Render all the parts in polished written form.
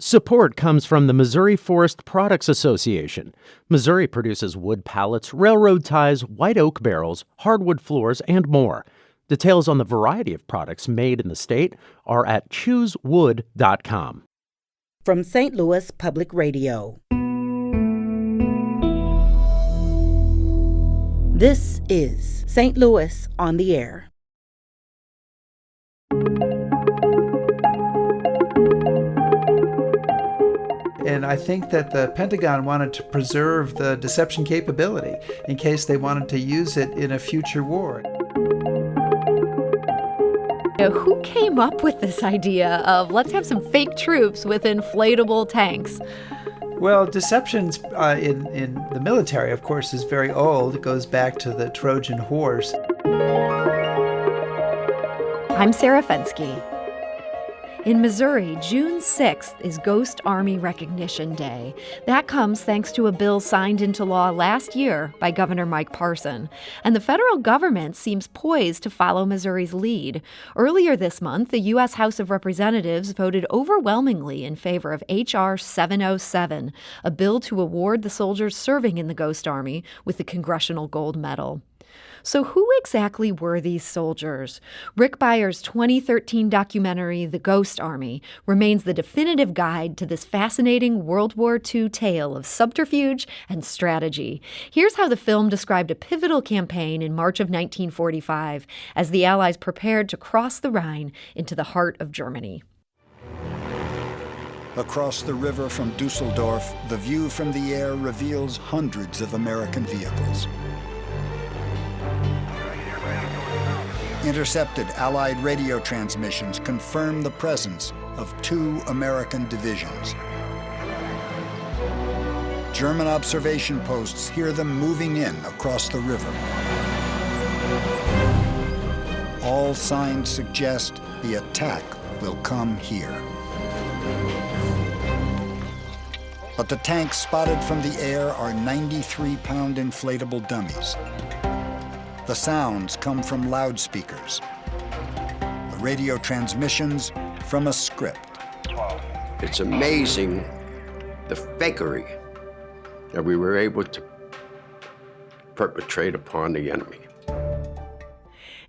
Support comes from the Missouri Forest Products Association. Missouri produces wood pallets, railroad ties, white oak barrels, hardwood floors, and more. Details on the variety of products made in the state are at choosewood.com. From St. Louis Public Radio. This is St. Louis on the Air. And I think that the Pentagon wanted to preserve the deception capability in case they wanted to use it in a future war. Who came up with this idea of let's have some fake troops with inflatable tanks? Well, deceptions in the military, of course, is very old. It goes back to the Trojan horse. I'm Sarah Fensky. In Missouri, June 6th is Ghost Army Recognition Day. That comes thanks to a bill signed into law last year by Governor Mike Parson. And the federal government seems poised to follow Missouri's lead. Earlier this month, the U.S. House of Representatives voted overwhelmingly in favor of H.R. 707, a bill to award the soldiers serving in the Ghost Army with the Congressional Gold Medal. So who exactly were these soldiers? Rick Byer's 2013 documentary, The Ghost Army, remains the definitive guide to this fascinating World War II tale of subterfuge and strategy. Here's how the film described a pivotal campaign in March of 1945 as the Allies prepared to cross the Rhine into the heart of Germany. Across the river from Dusseldorf, the view from the air reveals hundreds of American vehicles. Intercepted Allied radio transmissions confirm the presence of 2 American divisions. German observation posts hear them moving in across the river. All signs suggest the attack will come here. But the tanks spotted from the air are 93-pound inflatable dummies. The sounds come from loudspeakers. The radio transmissions from a script. It's amazing the fakery that we were able to perpetrate upon the enemy.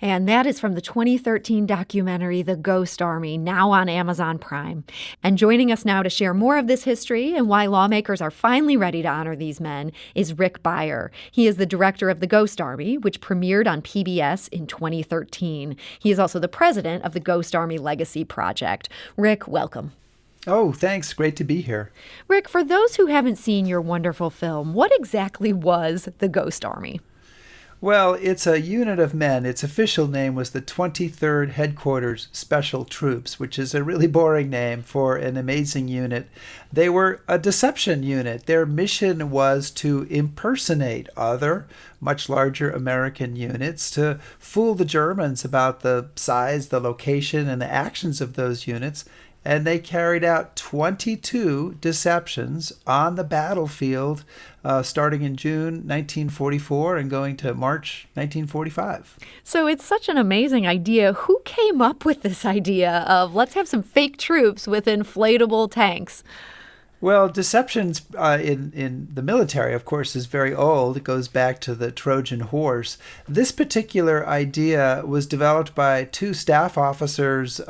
And that is from the 2013 documentary, The Ghost Army, now on Amazon Prime. And joining us now to share more of this history and why lawmakers are finally ready to honor these men is Rick Byer. He is the director of The Ghost Army, which premiered on PBS in 2013. He is also the president of the Ghost Army Legacy Project. Rick, welcome. Oh, thanks. Great to be here. Rick, for those who haven't seen your wonderful film, what exactly was the Ghost Army? Well, it's a unit of men. Its official name was the 23rd Headquarters Special Troops, which is a really boring name for an amazing unit. They were a deception unit. Their mission was to impersonate other, much larger American units, to fool the Germans about the size, the location, and the actions of those units. And they carried out 22 deceptions on the battlefield, starting in June 1944 and going to March 1945. So it's such an amazing idea. Who came up with this idea of let's have some fake troops with inflatable tanks? Well, deceptions in the military, of course, is very old. It goes back to the Trojan horse. This particular idea was developed by 2 staff officers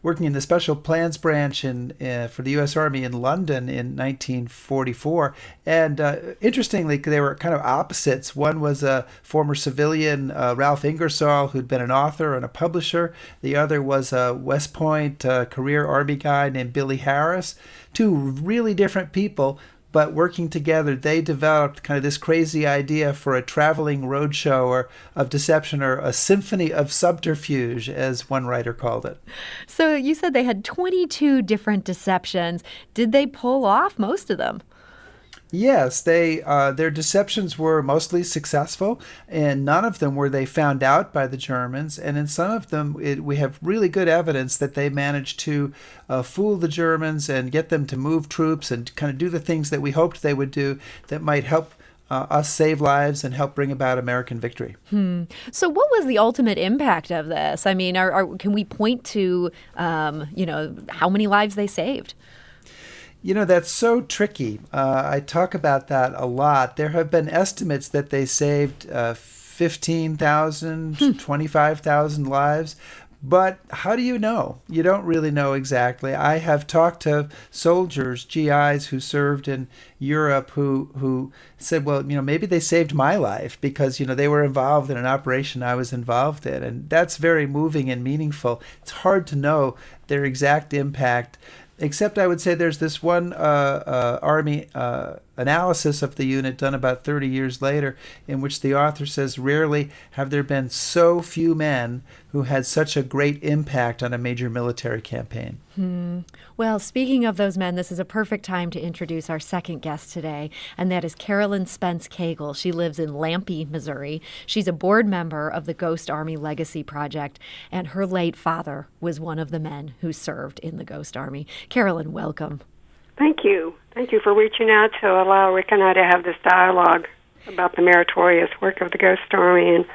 working in the Special Plans Branch for the U.S. Army in London in 1944. And interestingly, they were kind of opposites. One was a former civilian, Ralph Ingersoll, who'd been an author and a publisher. The other was a West Point career Army guy named Billy Harris. 2 really different people, but working together, they developed kind of this crazy idea for a traveling roadshow or of deception, or a symphony of subterfuge, as one writer called it. So you said they had 22 different deceptions. Did they pull off most of them? Yes, their deceptions were mostly successful, and none of them were they found out by the Germans. And in some of them, we have really good evidence that they managed to fool the Germans and get them to move troops and kind of do the things that we hoped they would do that might help us save lives and help bring about American victory. So what was the ultimate impact of this? I mean, can we point to, how many lives they saved? That's so tricky. I talk about that a lot. There have been estimates that they saved 15,000, 25,000 lives. But how do you know? You don't really know exactly. I have talked to soldiers, GIs who served in Europe who said, well, maybe they saved my life because, they were involved in an operation I was involved in. And that's very moving and meaningful. It's hard to know their exact impact, except I would say there's this one Army analysis of the unit done about 30 years later in which the author says, rarely have there been so few men who had such a great impact on a major military campaign. Well, speaking of those men, this is a perfect time to introduce our second guest today, and that is Carolyn Spence-Cagle. She lives in Lampe, Missouri. She's a board member of the Ghost Army Legacy Project, and her late father was one of the men who served in the Ghost Army. Carolyn, welcome. Thank you. Thank you for reaching out to allow Rick and I to have this dialogue about the meritorious work of the Ghost Army and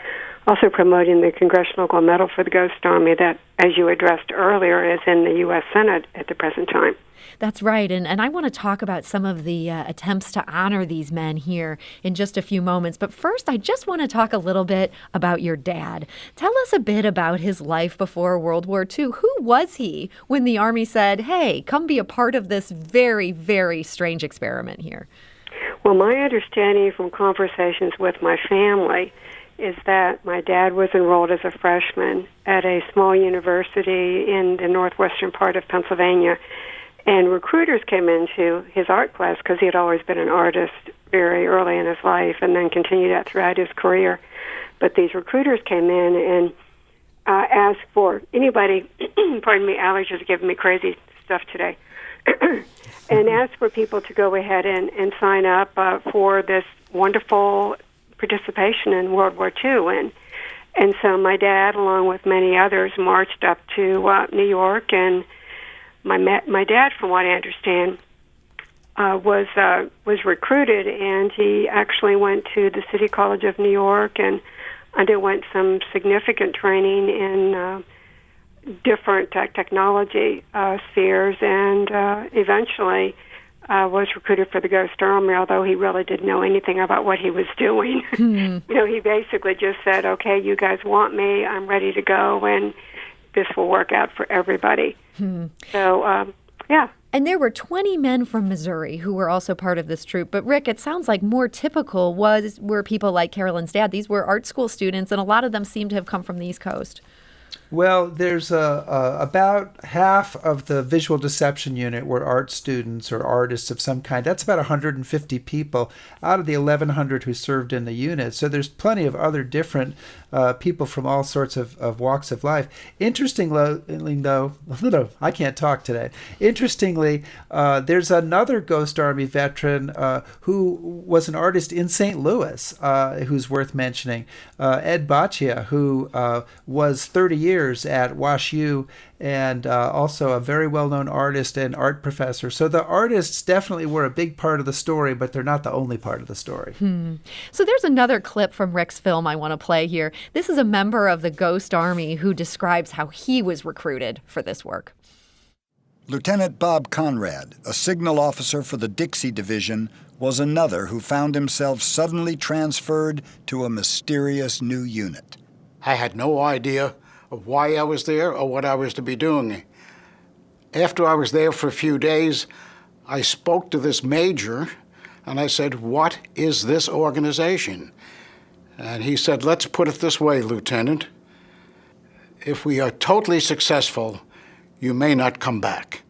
also promoting the Congressional Gold Medal for the Ghost Army that, as you addressed earlier, is in the U.S. Senate at the present time. That's right, and I want to talk about some of the attempts to honor these men here in just a few moments. But first, I just want to talk a little bit about your dad. Tell us a bit about his life before World War II. Who was he when the Army said, hey, come be a part of this very, very strange experiment here? Well, my understanding from conversations with my family is that my dad was enrolled as a freshman at a small university in the northwestern part of Pennsylvania, and recruiters came into his art class because he had always been an artist very early in his life and then continued that throughout his career. But these recruiters came in and asked for anybody, pardon me, allergies are giving me crazy stuff today, and asked for people to go ahead and sign up for this wonderful participation in World War II. And so my dad, along with many others, marched up to New York, and my dad, from what I understand, was recruited, and he actually went to the City College of New York and underwent some significant training in different technology spheres, and eventually was recruited for the Ghost Army, although he really didn't know anything about what he was doing. He basically just said, okay, you guys want me, I'm ready to go, and this will work out for everybody. So, yeah. And there were 20 men from Missouri who were also part of this troop. But, Rick, it sounds like more typical were people like Carolyn's dad. These were art school students, and a lot of them seem to have come from the East Coast. Well, there's about half of the visual deception unit were art students or artists of some kind. That's about 150 people out of the 1,100 who served in the unit. So there's plenty of other different people from all sorts of walks of life. Interestingly, though, I can't talk today. Interestingly, there's another Ghost Army veteran who was an artist in St. Louis who's worth mentioning, Ed Baccia, who was 30 years at WashU and also a very well-known artist and art professor. So the artists definitely were a big part of the story, but they're not the only part of the story. So there's another clip from Rick's film I want to play here. This is a member of the Ghost Army who describes how he was recruited for this work. Lieutenant Bob Conrad, a signal officer for the Dixie Division, was another who found himself suddenly transferred to a mysterious new unit. I had no idea of why I was there or what I was to be doing. After I was there for a few days, I spoke to this major and I said, "What is this organization?" And he said, "Let's put it this way, Lieutenant. If we are totally successful, you may not come back."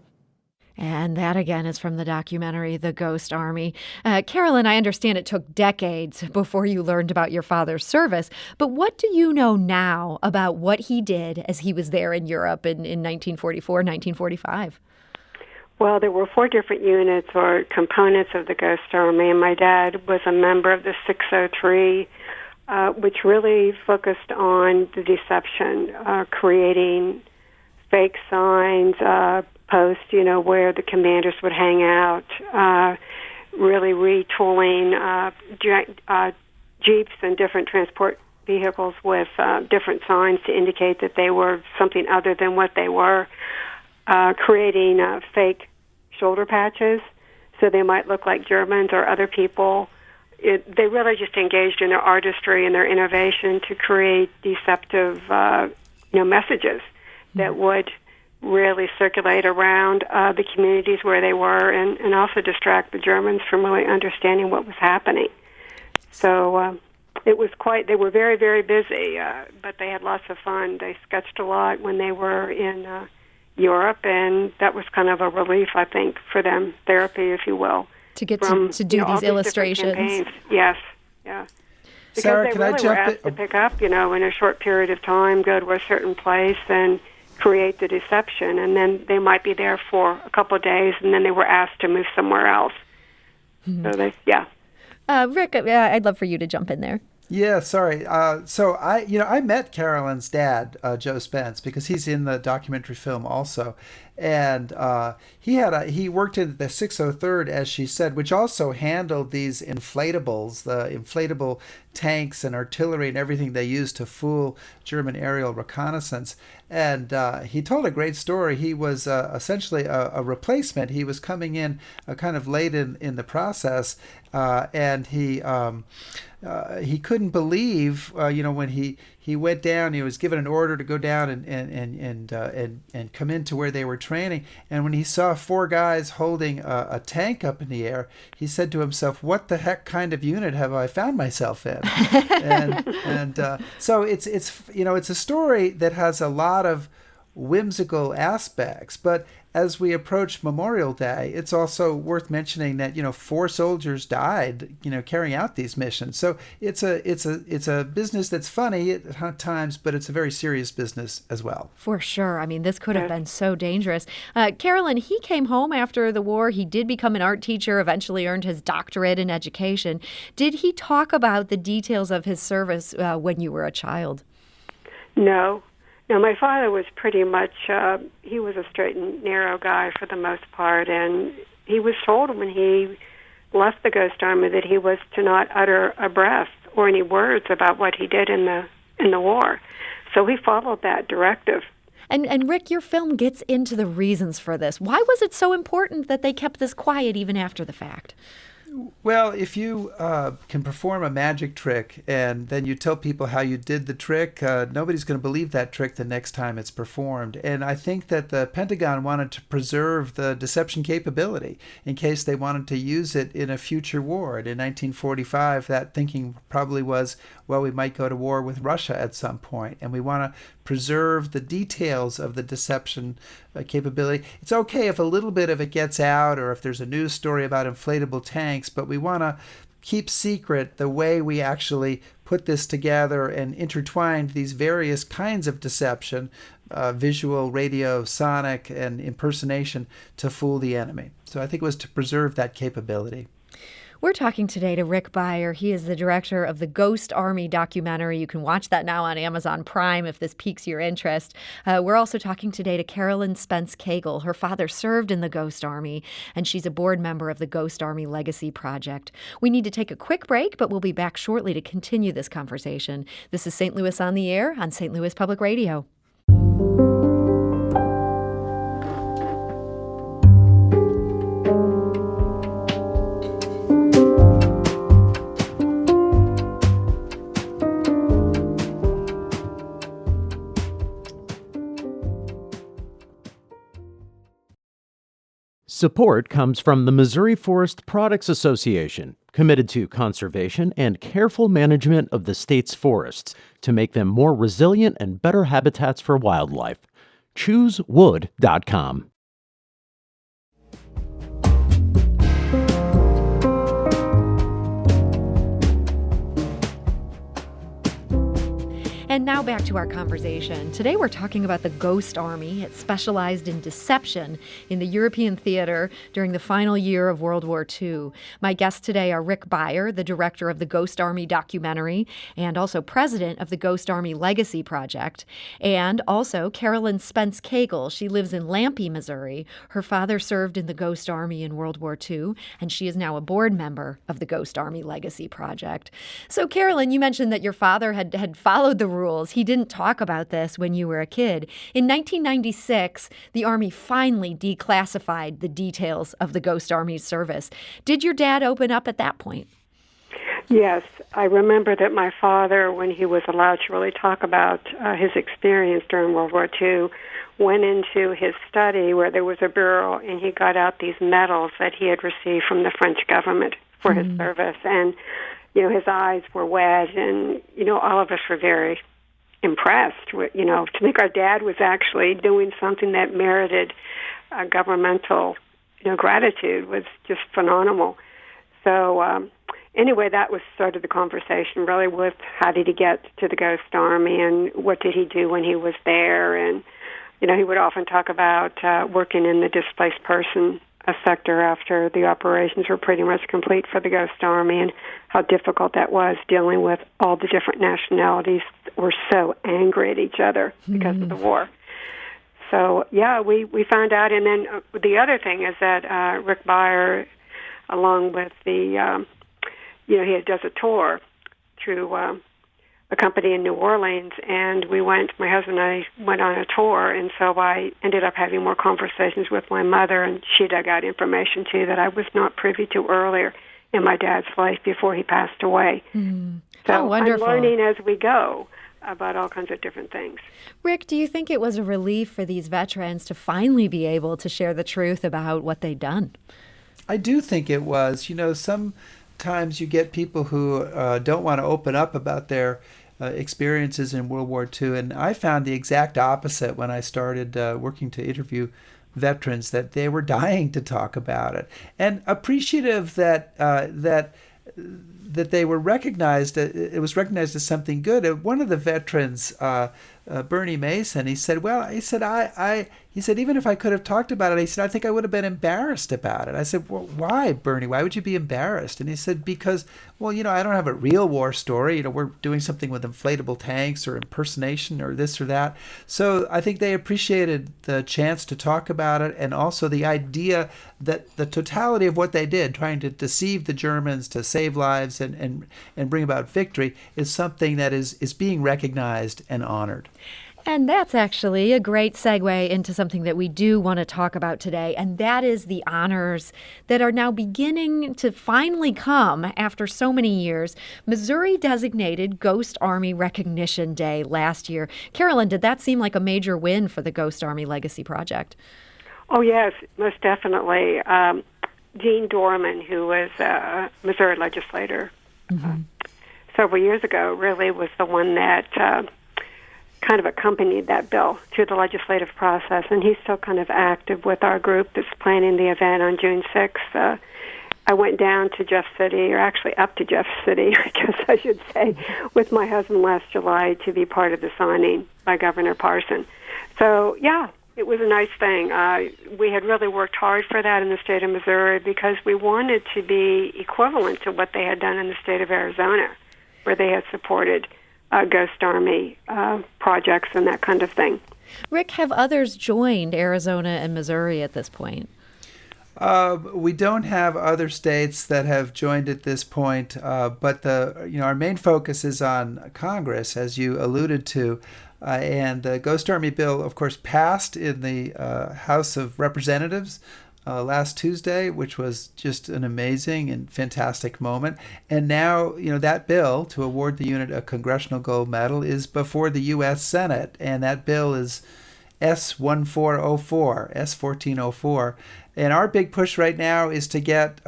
And that, again, is from the documentary The Ghost Army. Carolyn, I understand it took decades before you learned about your father's service, but what do you know now about what he did as he was there in Europe in 1944, 1945? Well, there were 4 different units or components of the Ghost Army, and my dad was a member of the 603, which really focused on the deception, creating fake signs, posts, where the commanders would hang out, really retooling Jeeps and different transport vehicles with different signs to indicate that they were something other than what they were, creating fake shoulder patches, so they might look like Germans or other people. They really just engaged in their artistry and their innovation to create deceptive, messages that would really circulate around the communities where they were, and also distract the Germans from really understanding what was happening. So it was they were very, very busy, but they had lots of fun. They sketched a lot when they were in Europe, and that was kind of a relief, I think, for them, therapy, if you will. To get to do all these illustrations. Yes, yeah. Because Sarah, they can really I jump were asked to pick up, in a short period of time, go to a certain place and create the deception, and then they might be there for a couple of days, and then they were asked to move somewhere else. So Rick, I'd love for you to jump in there. Yeah, sorry. So I met Carolyn's dad, Joe Spence, because he's in the documentary film also, and he worked in the 603rd, as she said, which also handled these inflatables, the inflatable tanks and artillery and everything they used to fool German aerial reconnaissance. And he told a great story. He was essentially a replacement. He was coming in kind of late in the process, and he couldn't believe, when he went down. He was given an order to go down and come into where they were training. And when he saw 4 guys holding a tank up in the air, he said to himself, "What the heck kind of unit have I found myself in?" So it's a story that has a lot of whimsical aspects, but as we approach Memorial Day, it's also worth mentioning that 4 soldiers died carrying out these missions. So it's a business that's funny at times, but it's a very serious business as well. For sure. I mean, this could have been so dangerous. Carolyn, he came home after the war. He did become an art teacher, eventually earned his doctorate in education. Did he talk about the details of his service when you were a child? No. No, my father was pretty much, he was a straight and narrow guy for the most part, and he was told when he left the Ghost Army that he was to not utter a breath or any words about what he did in the war. So he followed that directive. And Rick, your film gets into the reasons for this. Why was it so important that they kept this quiet even after the fact? Well, if you can perform a magic trick and then you tell people how you did the trick, nobody's going to believe that trick the next time it's performed. And I think that the Pentagon wanted to preserve the deception capability in case they wanted to use it in a future war. And in 1945, that thinking probably was, well, we might go to war with Russia at some point, and we want to preserve the details of the deception capability. It's okay if a little bit of it gets out or if there's a news story about inflatable tanks, but we want to keep secret the way we actually put this together and intertwined these various kinds of deception, visual, radio, sonic, and impersonation to fool the enemy. So I think it was to preserve that capability. We're talking today to Rick Beyer. He is the director of the Ghost Army documentary. You can watch that now on Amazon Prime if this piques your interest. We're also talking today to Carolyn Spence Cagle. Her father served in the Ghost Army, and she's a board member of the Ghost Army Legacy Project. We need to take a quick break, but we'll be back shortly to continue this conversation. This is St. Louis on the Air on St. Louis Public Radio. Support comes from the Missouri Forest Products Association, committed to conservation and careful management of the state's forests to make them more resilient and better habitats for wildlife. ChooseWood.com. And now back to our conversation. Today we're talking about the Ghost Army. It specialized in deception in the European theater during the final year of World War II. My guests today are Rick Beyer, the director of the Ghost Army documentary, and also president of the Ghost Army Legacy Project, and also Carolyn Spence Cagle. She lives in Lampe, Missouri. Her father served in the Ghost Army in World War II, and she is now a board member of the Ghost Army Legacy Project. So, Carolyn, you mentioned that your father had followed the rules rules. He didn't talk about this when you were a kid. In 1996, the Army finally declassified the details of the Ghost Army service. Did your dad open up at that point? Yes, I remember that my father, when he was allowed to really talk about his experience during World War II, went into his study where there was a bureau, and he got out these medals that he had received from the French government for his service. And, his eyes were wet, and, all of us were very impressed. To think our dad was actually doing something that merited governmental, gratitude was just phenomenal. So, anyway, that was sort of the conversation, really, with how did he get to the Ghost Army and what did he do when he was there. And, he would often talk about working in the displaced person sector after the operations were pretty much complete for the Ghost Army, and how difficult that was, dealing with all the different nationalities that were so angry at each other because of the war. So, yeah, we found out. And then the other thing is that Rick Beyer, along with the... he does a tour through a company in New Orleans, and my husband and I went on a tour, and so I ended up having more conversations with my mother, and she dug out information, too, that I was not privy to earlier in my dad's life before he passed away. So wonderful. I'm learning as we go about all kinds of different things. Rick, do you think it was a relief for these veterans to finally be able to share the truth about what they'd done? I do think it was. Sometimes you get people who don't want to open up about their experiences in World War II, and I found the exact opposite when I started working to interview veterans, that they were dying to talk about it, and appreciative that they were recognized. It was recognized as something good. One of the veterans, Bernie Mason, he said, even if I could have talked about it, he said, I think I would have been embarrassed about it. I said, well, why, Bernie? Why would you be embarrassed? And he said, because, I don't have a real war story. We're doing something with inflatable tanks or impersonation or this or that. So I think they appreciated the chance to talk about it, and also the idea that the totality of what they did, trying to deceive the Germans to save lives and bring about victory, is something that is being recognized and honored. And that's actually a great segue into something that we do want to talk about today, and that is the honors that are now beginning to finally come after so many years. Missouri designated Ghost Army Recognition Day last year. Carolyn, did that seem like a major win for the Ghost Army Legacy Project? Oh, yes, most definitely. Gene Dorman, who was a Missouri legislator several years ago, really was the one that kind of accompanied that bill through the legislative process, and he's still kind of active with our group that's planning the event on June 6th. I went down to Jeff City, or actually up to Jeff City, I guess I should say, with my husband last July to be part of the signing by Governor Parson. So, yeah, it was a nice thing. We had really worked hard for that in the state of Missouri because we wanted to be equivalent to what they had done in the state of Arizona, where they had supported Ghost Army projects and that kind of thing. Rick, have others joined Arizona and Missouri at this point? We don't have other states that have joined at this point, but our main focus is on Congress, as you alluded to. And the Ghost Army bill, of course, passed in the House of Representatives last Tuesday, which was just an amazing and fantastic moment. And now, that bill to award the unit a Congressional Gold Medal is before the U.S. Senate, and that bill is S1404. And our big push right now is to get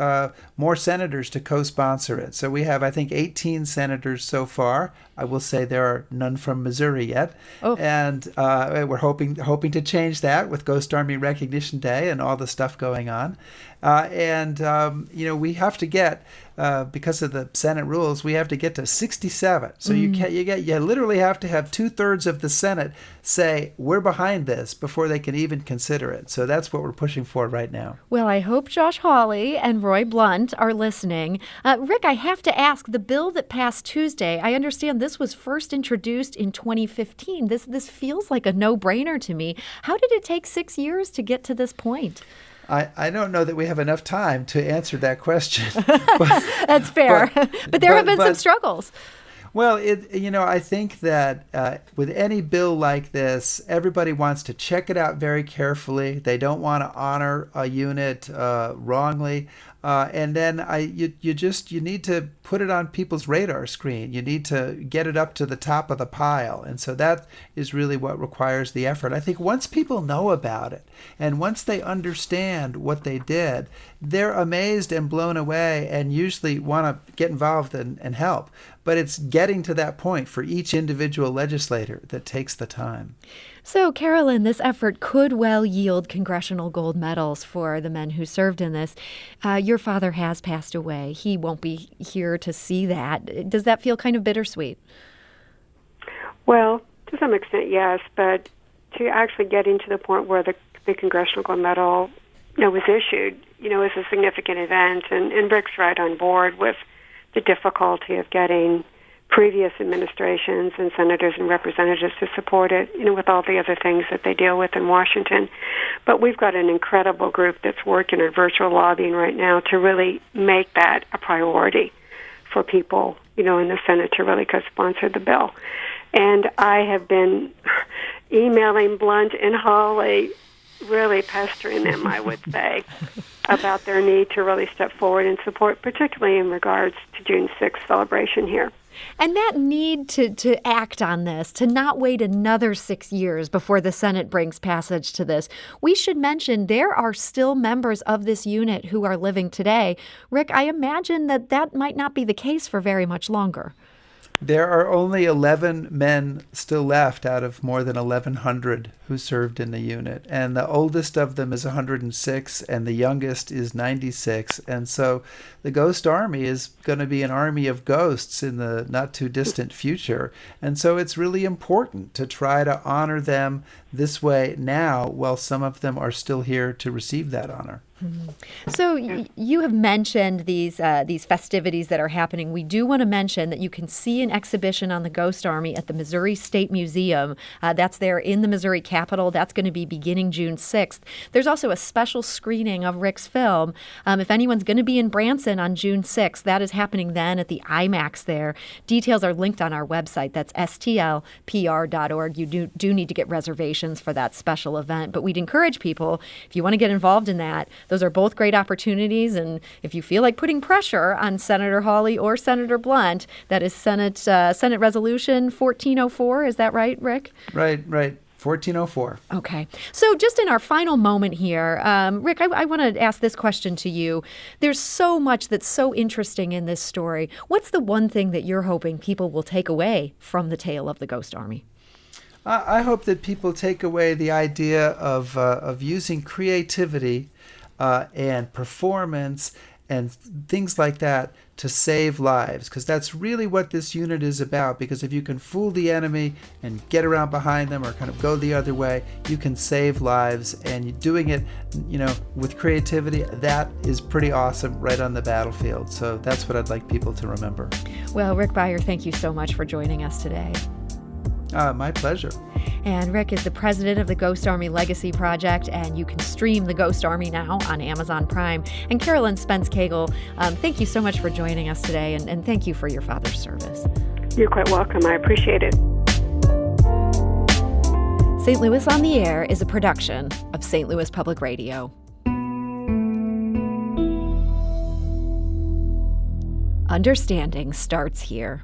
more senators to co-sponsor it. So we have, I think, 18 senators so far. I will say there are none from Missouri yet. Oh. And we're hoping to change that with Ghost Army Recognition Day and all the stuff going on. We have to get, because of the Senate rules, we have to get to 67. So you literally have to have 2/3 of the Senate say we're behind this before they can even consider it. So that's what we're pushing for right now. Well, I hope Josh Hawley and Roy Blunt are listening. Rick, I have to ask, the bill that passed Tuesday, I understand this was first introduced in 2015. This feels like a no-brainer to me. How did it take 6 years to get to this point? I don't know that we have enough time to answer that question. That's fair. But there have been some struggles. Well, I think that with any bill like this, everybody wants to check it out very carefully. They don't want to honor a unit wrongly. And then you need to put it on people's radar screen. You need to get it up to the top of the pile. And so that is really what requires the effort. I think once people know about it and once they understand what they did, they're amazed and blown away and usually want to get involved and help. But it's getting to that point for each individual legislator that takes the time. So, Carolyn, this effort could well yield congressional gold medals for the men who served in this. Your father has passed away. He won't be here to see that. Does that feel kind of bittersweet? Well, to some extent, yes. But to actually getting to the point where the congressional gold medal was issued, is a significant event. And Rick's right on board with the difficulty of getting previous administrations and senators and representatives to support it, with all the other things that they deal with in Washington. But we've got an incredible group that's working on virtual lobbying right now to really make that a priority for people, in the Senate to really co-sponsor the bill. And I have been emailing Blunt and Hawley, really pestering them, I would say, about their need to really step forward and support, particularly in regards to June 6th celebration here. And that need to act on this, to not wait another 6 years before the Senate brings passage to this. We should mention there are still members of this unit who are living today. Rick, I imagine that might not be the case for very much longer. There are only 11 men still left out of more than 1,100 who served in the unit. And the oldest of them is 106, and the youngest is 96. And so the Ghost Army is going to be an army of ghosts in the not-too-distant future. And so it's really important to try to honor them this way now while some of them are still here to receive that honor. So you have mentioned these festivities that are happening. We do want to mention that you can see an exhibition on the Ghost Army at the Missouri State Museum. That's there in the Missouri Capitol. That's going to be beginning June 6th. There's also a special screening of Rick's film. If anyone's going to be in Branson on June 6th, that is happening then at the IMAX there. Details are linked on our website. That's stlpr.org. You do need to get reservations for that special event. But we'd encourage people, if you want to get involved in that, those are both great opportunities, and if you feel like putting pressure on Senator Hawley or Senator Blunt, that is Senate Resolution 1404. Is that right, Rick? Right. 1404. Okay. So just in our final moment here, Rick, I want to ask this question to you. There's so much that's so interesting in this story. What's the one thing that you're hoping people will take away from the tale of the Ghost Army? I hope that people take away the idea of using creativity and performance and things like that to save lives, because that's really what this unit is about. Because if you can fool the enemy and get around behind them or kind of go the other way, you can save lives. And doing it, with creativity, that is pretty awesome right on the battlefield. So that's what I'd like people to remember. Well, Rick Beyer, thank you so much for joining us today. My pleasure. And Rick is the president of the Ghost Army Legacy Project, and you can stream the Ghost Army now on Amazon Prime. And Carolyn Spence-Cagle, thank you so much for joining us today, and thank you for your father's service. You're quite welcome. I appreciate it. St. Louis on the Air is a production of St. Louis Public Radio. Understanding starts here.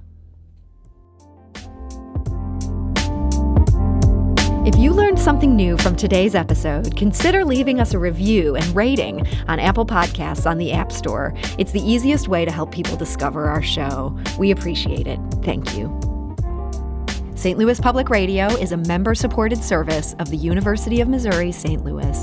If you learned something new from today's episode, consider leaving us a review and rating on Apple Podcasts on the App Store. It's the easiest way to help people discover our show. We appreciate it. Thank you. St. Louis Public Radio is a member-supported service of the University of Missouri, St. Louis.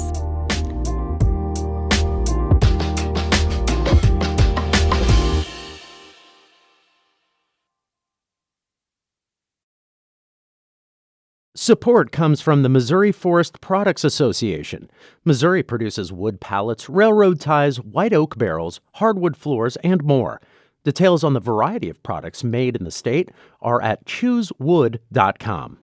Support comes from the Missouri Forest Products Association. Missouri produces wood pallets, railroad ties, white oak barrels, hardwood floors, and more. Details on the variety of products made in the state are at choosewood.com.